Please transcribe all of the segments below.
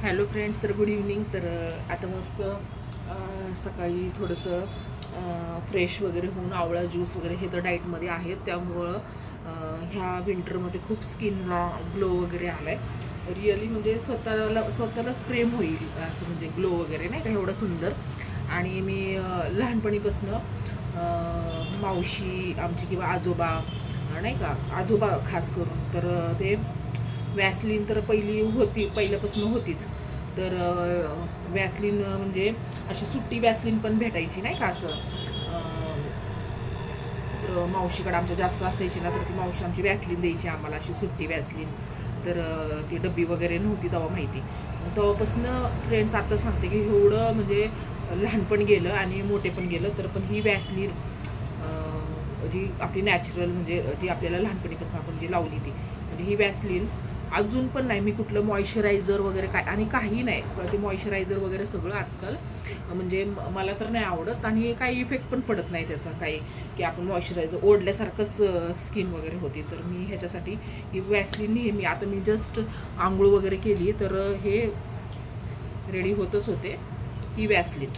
Hello friends, तर good evening. तर आता मस्त सकाळी थोडंसं फ्रेश वगैरे होऊन आवळा ज्यूस वगैरे हे तर डाईटमध्ये आहेत, त्यामुळं ह्या विंटरमध्ये खूप स्किनला ग्लो वगैरे आला आहे. रिअली म्हणजे स्वतःलाच प्रेम होईल असं, म्हणजे ग्लो वगैरे नाही का, एवढं सुंदर. आणि मी लहानपणीपासनं मावशी आमची किंवा आजोबा नाही का, आजोबा खास करून, तर ते वॅसलीन तर पहिल्यापासून होतीच. तर वॅसलीन म्हणजे अशी सुट्टी वॅसलीन पण भेटायची नाही का असं. तर मावशीकडे आमच्या जास्त असायची ना, तर ती मावशी आमची वॅसलीन द्यायची आम्हाला, अशी सुट्टी वॅसलीन. तर ती डब्बी वगैरे नव्हती तेव्हा माहिती. तेव्हापासून फ्रेंड्स आता सांगते की एवढं म्हणजे लहानपण गेलं आणि मोठे पण गेलं, तर पण ही वॅसलीन जी आपली नॅचरल, म्हणजे जी आपल्याला लहानपणीपासून आपण जी लावली ती, म्हणजे ही वॅसलीन अजून पण नाही. मी कुठलं मॉइश्चरायझर वगैरे काय आणि काही नाही, ते मॉइश्चरायझर वगैरे सगळं आजकाल म्हणजे मला तर नाही आवडत, आणि काही इफेक्ट पण पडत नाही त्याचा काही, की आपण मॉइश्चरायझर ओढल्यासारखंच स्किन वगैरे होती. तर मी ह्याच्यासाठी ही वॅसलीन नेहमी, आता मी जस्ट आंघोळ वगैरे केली तर हे रेडी होतच होते ही वॅसलीन,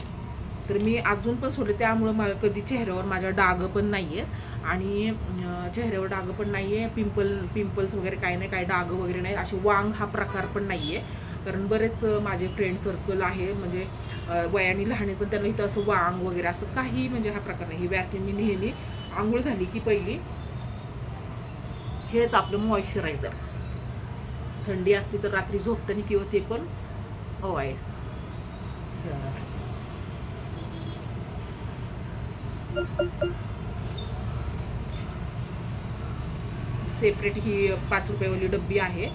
तर मी अजून पण सोडले. त्यामुळं मला कधी चेहऱ्यावर माझ्या डाग पण नाही आहेत, आणि चेहऱ्यावर डाग पण नाही आहे, पिंपल्स वगैरे काही नाही, काही डाग वगैरे नाही, असे वांग हा प्रकार पण नाही आहे. कारण बरेच माझे फ्रेंड सर्कल आहे, म्हणजे वयाने लहान आहेत, पण त्यांना इथं असं वांग वगैरे असं काही म्हणजे हा प्रकार नाही. ही वॅसलीन मी नेहमी आंघोळ झाली की पहिली हेच आपलं मॉइश्चरायझर, थंडी असली तर रात्री झोपताना किंवा ते पण अवॉइड. सेपरेट ही 5 रुपयेवाली डब्बी आहे.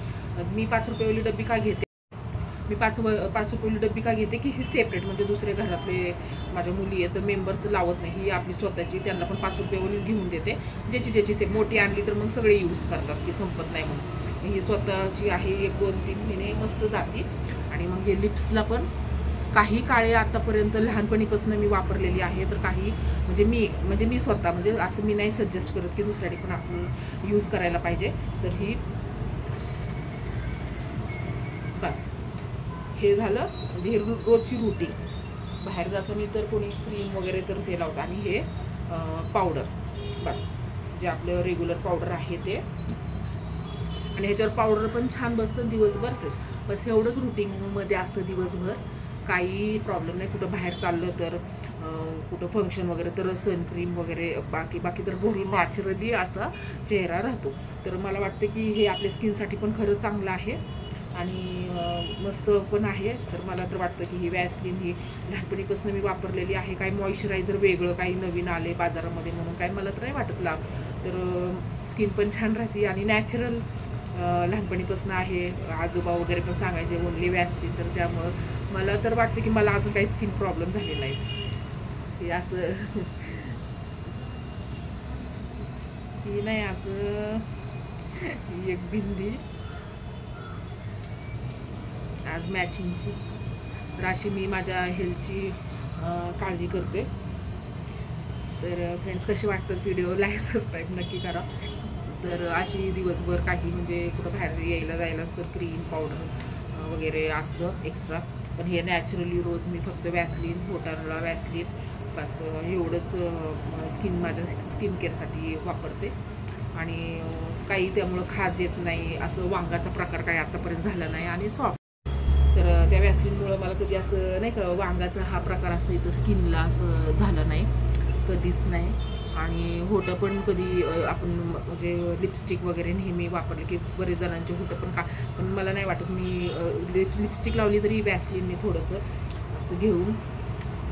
मी 5 रुपयेवाली डब्बी का घेते, मी 5 रुपयेवाली डब्बी का घेते की ही सेपरेट, म्हणजे दुसरे घरातले माझ्या मुली आहेत तर मेंबर्स लावत नाही, ही आपली स्वतःची, त्यांना पण 5 रुपयेवालीच घेऊन देते. ज्याची मोठी आणली तर मग सगळे यूज करतात, की संपत नाही म्हणून. ही स्वतःची आहे, 1-2-3 महिने मस्त जाते. आणि मग हे लिप्सला पण काही काळे आतापर्यंत लहानपणीपासून मी वापरलेली आहे, तर काही म्हणजे मी स्वतः, म्हणजे असं मी नाही सजेस्ट करत की दुसऱ्याने पण आपण यूज करायला पाहिजे. तर ही बस हे झालं, म्हणजे हे रोजची रुटीन. बाहेर जाताना तर कोणी क्रीम वगैरे तर ते लावतं, आणि हे पावडर, बस जे आपलं रेग्युलर पावडर आहे ते. आणि ह्याच्यावर पावडर पण छान बसतं, दिवसभर फ्रेश. बस एवढंच रुटीनमध्ये असतं दिवसभर, काही प्रॉब्लेम नाही. कुठं बाहेर चाललं तर कुठं फंक्शन वगैरे तर सनक्रीम वगैरे, बाकी तर घरी नॅचरली असा चेहरा राहतो. तर मला वाटतं की हे आपल्या स्किनसाठी पण खरंच चांगलं आहे, आणि मस्त पण आहे. तर मला तर वाटतं की ही वॅसलीन ही लहानपणीपासून मी वापरलेली आहे. काही मॉइश्चरायझर वेगळं काही नवीन आले बाजारामध्ये म्हणून काही मला तर नाही वाटत लाभ. तर स्किन पण छान राहते आणि नॅचरल लहानपणीपासून आहे. आजोबा वगैरे पण सांगायचे ओनली वॅसलीन, तर त्यामुळं मला तर वाटतं की मला अजून काही स्किन प्रॉब्लेम झाले नाहीत. हे असं ही नाही आज ही एक बिंदी आज मॅचिंगची. तर अशी मी माझ्या हेल्थची काळजी करते. तर फ्रेंड्स, कसे वाटतात व्हिडिओ, लाईक सबस्क्राईब नक्की करा. तर अशी दिवसभर काही म्हणजे कुठं बाहेर यायला जायलाच तर क्रीम पावडर वगैरे असतं एक्स्ट्रा, पण हे नॅचरली रोज मी फक्त वॅसलीन, होटारला वॅसलीन, बस एवढंच माझ्या स्किन केअरसाठी वापरते. आणि काही त्यामुळं खाज येत नाही, असं वांगाचा प्रकार काही आतापर्यंत झाला नाही, आणि सॉफ्ट. तर त्या वॅसलीनमुळं मला कधी असं नाही का वांगाचा हा प्रकार असं इथं स्किनला असं झालं नाही, कधीच नाही. आणि होठं पण कधी आपण म्हणजे लिपस्टिक वगैरे नेहमी वापरले की बरेच जणांचे होठं पण मला नाही वाटत. मी लिपस्टिक लावली तरी वॅसलीनने थोडंसं असं घेऊन,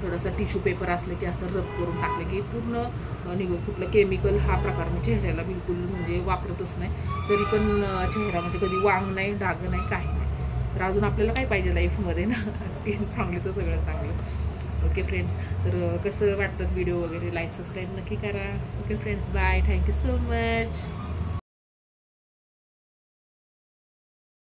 थोडंसं टिश्यू पेपर असलं की असं रब करून टाकलं की पूर्ण निघून. कुठलं केमिकल हा प्रकार मी चेहऱ्याला बिलकुल म्हणजे वापरतच नाही. तरी पण चेहरा म्हणजे कधी वांग नाही, डाग नाही, काही नाही. तर अजून आपल्याला काय पाहिजे लाईफमध्ये ना, स्किन चांगली तर सगळं चांगलं. ओके फ्रेंड्स, तर कसं वाटतात व्हिडिओ वगैरे, लाईक सबस्क्राईब नक्की करा. Okay friends, bye, thank you so much.